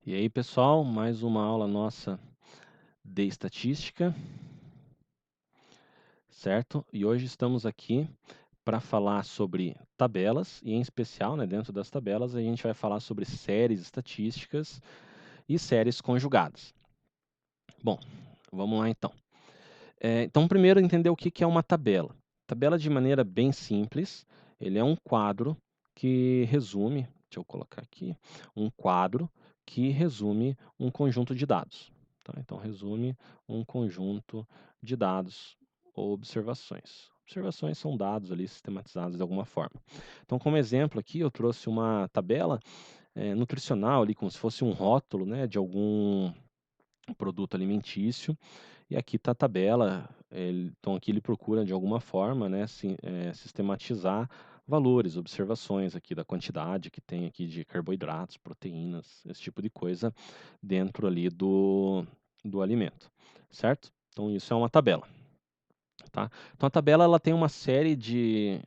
E aí, pessoal, mais uma aula nossa de estatística, certo? E hoje estamos aqui para falar sobre tabelas, e em especial, né, dentro das tabelas, a gente vai falar sobre séries estatísticas e séries conjugadas. Bom, vamos lá então. Então, primeiro, entender o que que é uma tabela. Tabela, de maneira bem simples, ele é um quadro que resume, deixa eu colocar aqui, um quadro que resume um conjunto de dados. Tá? Então, resume um conjunto de dados ou observações. Observações são dados ali sistematizados de alguma forma. Então, como exemplo aqui, eu trouxe uma tabela nutricional ali, como se fosse um rótulo, né, de algum produto alimentício, e aqui está a tabela. Então aqui ele procura de alguma forma, né, sistematizar valores, observações aqui da quantidade que tem aqui de carboidratos, proteínas, esse tipo de coisa dentro ali do alimento, certo? Então isso é uma tabela, tá? Então a tabela ela tem uma série de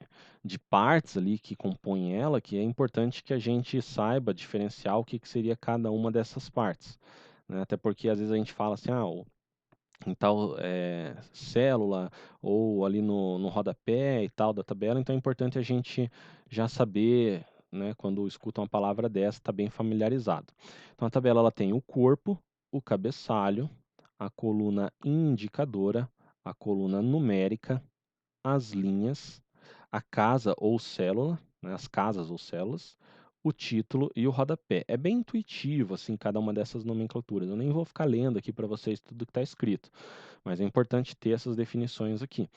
partes ali que compõem ela, que é importante que a gente saiba diferenciar o que, que seria cada uma dessas partes, né? Até porque às vezes a gente fala assim, em tal célula ou ali no rodapé e tal da tabela, então é importante a gente já saber, né, quando escuta uma palavra dessa, está bem familiarizado. Então a tabela ela tem o corpo, o cabeçalho, a coluna indicadora, a coluna numérica, as linhas, a casa ou célula, né, as casas ou células, o título e o rodapé. É bem intuitivo, assim, cada uma dessas nomenclaturas. Eu nem vou ficar lendo aqui para vocês tudo que está escrito, mas é importante ter essas definições aqui.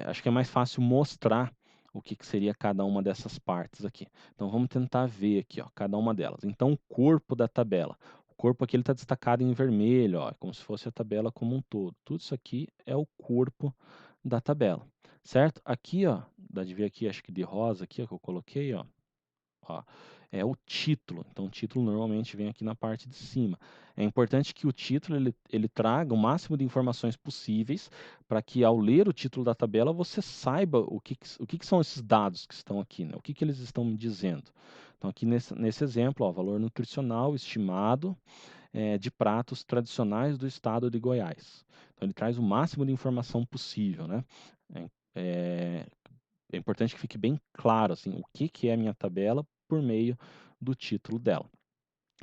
Acho que é mais fácil mostrar o que, que seria cada uma dessas partes aqui. Então vamos tentar ver aqui, ó, cada uma delas. Então o corpo da tabela. O corpo aqui está destacado em vermelho, ó, como se fosse a tabela como um todo. Tudo isso aqui é o corpo da tabela, certo? Aqui, ó, dá de ver aqui, acho que de rosa aqui, ó, que eu coloquei, ó, é o título. Então, o título normalmente vem aqui na parte de cima. É importante que o título ele traga o máximo de informações possíveis para que, ao ler o título da tabela, você saiba o que são esses dados que estão aqui, né? O que eles estão me dizendo. Então, aqui nesse exemplo, ó, valor nutricional estimado de pratos tradicionais do estado de Goiás. Então, ele traz o máximo de informação possível, né? É, é, é importante que fique bem claro assim, o que, que é a minha tabela por meio do título dela.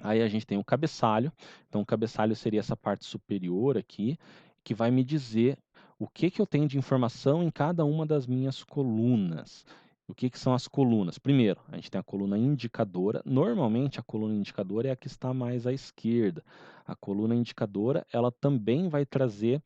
Aí a gente tem o cabeçalho. Então, o cabeçalho seria essa parte superior aqui, que vai me dizer o que, que eu tenho de informação em cada uma das minhas colunas. O que, que são as colunas? Primeiro, a gente tem a coluna indicadora. Normalmente, a coluna indicadora é a que está mais à esquerda. A coluna indicadora, ela também vai trazer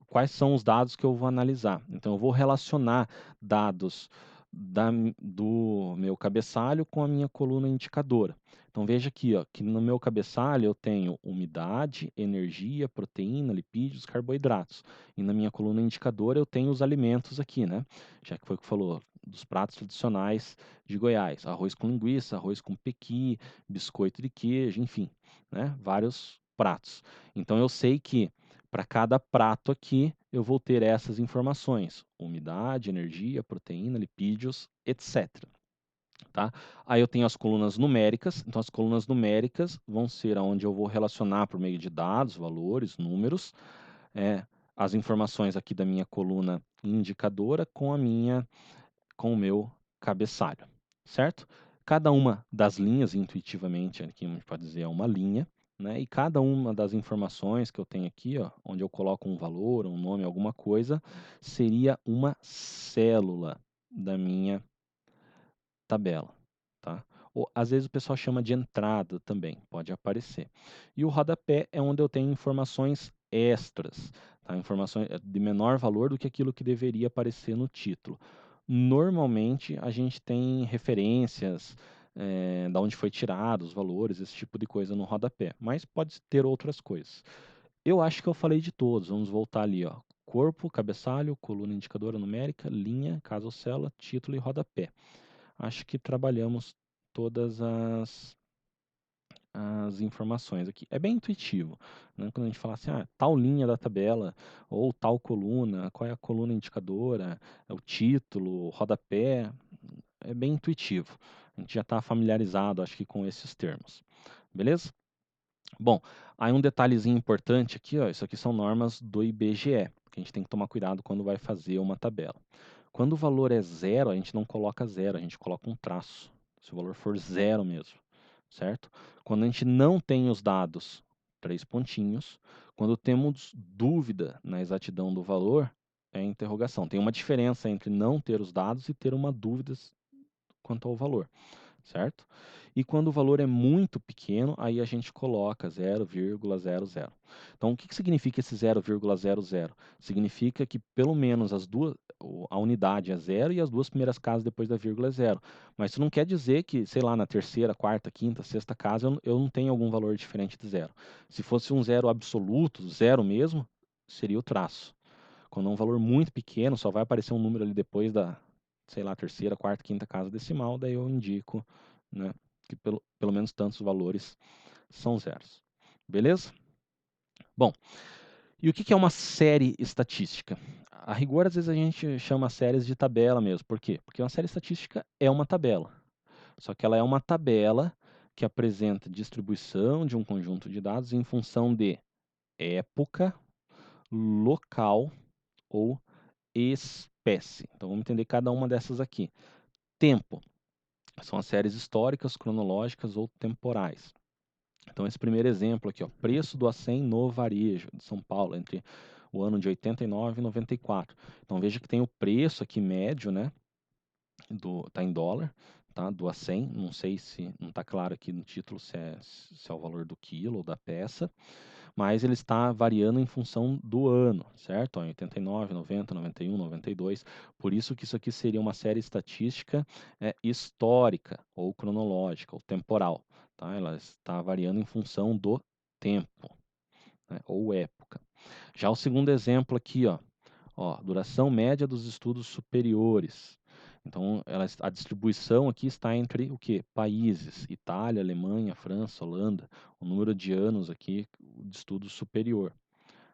quais são os dados que eu vou analisar. Então, eu vou relacionar dados do meu cabeçalho com a minha coluna indicadora. Então, veja aqui, ó, que no meu cabeçalho eu tenho umidade, energia, proteína, lipídios, carboidratos. E na minha coluna indicadora eu tenho os alimentos aqui, né? Já que foi o que falou, dos pratos tradicionais de Goiás. Arroz com linguiça, arroz com pequi, biscoito de queijo, enfim, né? Vários pratos. Então, eu sei que para cada prato aqui, eu vou ter essas informações: umidade, energia, proteína, lipídios, etc. Tá? Aí eu tenho as colunas numéricas. Então, as colunas numéricas vão ser onde eu vou relacionar por meio de dados, valores, números, é, as informações aqui da minha coluna indicadora com o meu cabeçalho, certo? Cada uma das linhas, intuitivamente, aqui a gente pode dizer é uma linha, né? E cada uma das informações que eu tenho aqui, ó, onde eu coloco um valor, um nome, alguma coisa, seria uma célula da minha tabela, tá? Ou, às vezes o pessoal chama de entrada também, pode aparecer. E o rodapé é onde eu tenho informações extras, tá? Informações de menor valor do que aquilo que deveria aparecer no título. Normalmente a gente tem referências, da onde foi tirado os valores, esse tipo de coisa no rodapé, mas pode ter outras coisas. Eu acho que eu falei de todos, vamos voltar ali, ó. Corpo, cabeçalho, coluna indicadora numérica, linha, casa ou célula, título e rodapé. Acho que trabalhamos todas as informações aqui. É bem intuitivo, né? Quando a gente fala assim, tal linha da tabela, ou tal coluna, qual é a coluna indicadora, é o título, o rodapé, é bem intuitivo. A gente já está familiarizado, acho que, com esses termos. Beleza? Bom, aí um detalhezinho importante aqui, ó, isso aqui são normas do IBGE, que a gente tem que tomar cuidado quando vai fazer uma tabela. Quando o valor é zero, a gente não coloca zero, a gente coloca um traço. Se o valor for zero mesmo, certo? Quando a gente não tem os dados, 3 pontinhos. Quando temos dúvida na exatidão do valor, é interrogação. Tem uma diferença entre não ter os dados e ter uma dúvida quanto ao valor, certo? E quando o valor é muito pequeno, aí a gente coloca 0,00. Então, o que significa esse 0,00? Significa que pelo menos a unidade é zero e as duas primeiras casas depois da vírgula é zero. Mas isso não quer dizer que, sei lá, na terceira, quarta, quinta, sexta casa eu não tenho algum valor diferente de zero. Se fosse um zero absoluto, zero mesmo, seria o traço. Quando é um valor muito pequeno, só vai aparecer um número ali depois da, sei lá, terceira, quarta, quinta casa decimal, daí eu indico, né, que pelo menos tantos valores são zeros. Beleza? Bom, e o que é uma série estatística? A rigor, às vezes a gente chama séries de tabela mesmo. Por quê? Porque uma série estatística é uma tabela. Só que ela é uma tabela que apresenta distribuição de um conjunto de dados em função de época, local ou espécie. Então vamos entender cada uma dessas aqui. Tempo são as séries históricas, cronológicas ou temporais. Então esse primeiro exemplo aqui, ó, preço do A100 no varejo de São Paulo entre o ano de 89 e 94. Então veja que tem o preço aqui médio, né? Tá em dólar, tá? Do A100. Não sei se não está claro aqui no título se é o valor do quilo ou da peça, mas ele está variando em função do ano, certo? Ó, 89, 90, 91, 92. Por isso que isso aqui seria uma série estatística histórica, ou cronológica, ou temporal. Tá? Ela está variando em função do tempo, né? Ou época. Já o segundo exemplo aqui, ó, duração média dos estudos superiores. Então, a distribuição aqui está entre o que? Países, Itália, Alemanha, França, Holanda, o número de anos aqui de estudo superior,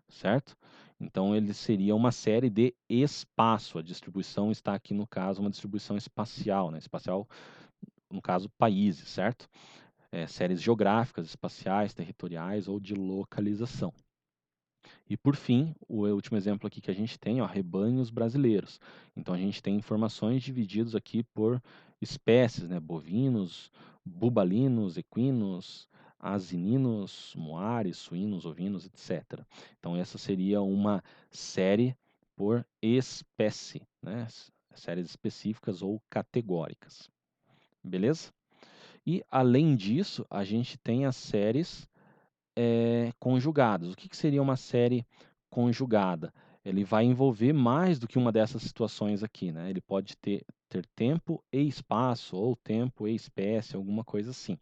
certo? Então, ele seria uma série de espaço. A distribuição está aqui, no caso, uma distribuição espacial, né? Espacial, no caso, países, certo? Séries geográficas, espaciais, territoriais ou de localização. E por fim, o último exemplo aqui que a gente tem, ó, rebanhos brasileiros. Então a gente tem informações divididas aqui por espécies, né? Bovinos, bubalinos, equinos, asininos, moares, suínos, ovinos, etc. Então essa seria uma série por espécie, né? Séries específicas ou categóricas. Beleza? E além disso, a gente tem as séries conjugadas. O que seria uma série conjugada? Ele vai envolver mais do que uma dessas situações aqui, né? Ele pode ter tempo e espaço, ou tempo e espécie, alguma coisa assim.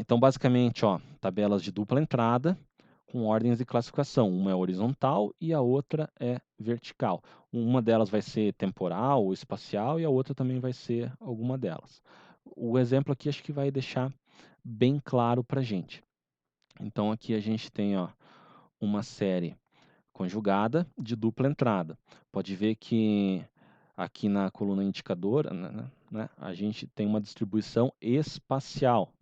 Então, basicamente, ó, tabelas de dupla entrada com ordens de classificação. Uma é horizontal e a outra é vertical. Uma delas vai ser temporal ou espacial e a outra também vai ser alguma delas. O exemplo aqui acho que vai deixar bem claro para a gente. Então aqui a gente tem, ó, uma série conjugada de dupla entrada. Pode ver que aqui na coluna indicadora, né, a gente tem uma distribuição espacial,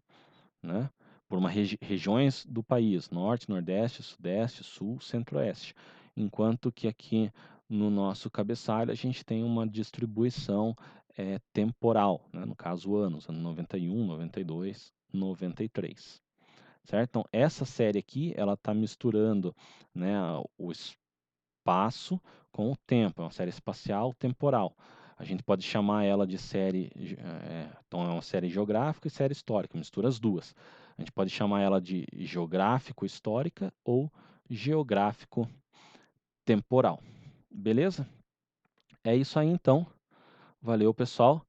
né, por regiões do país, norte, nordeste, sudeste, sul, centro-oeste. Enquanto que aqui no nosso cabeçalho a gente tem uma distribuição temporal, né, no caso anos, ano 91, 92, 93. Certo? Então, essa série aqui, ela está misturando, né, o espaço com o tempo. É uma série espacial temporal. A gente pode chamar ela de série, então é uma série geográfica e série histórica, mistura as duas. A gente pode chamar ela de geográfico-histórica ou geográfico-temporal. Beleza? É isso aí então. Valeu, pessoal.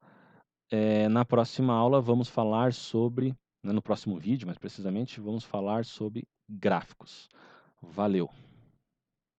Na próxima aula vamos falar sobre, no próximo vídeo mais precisamente, vamos falar sobre gráficos. Valeu!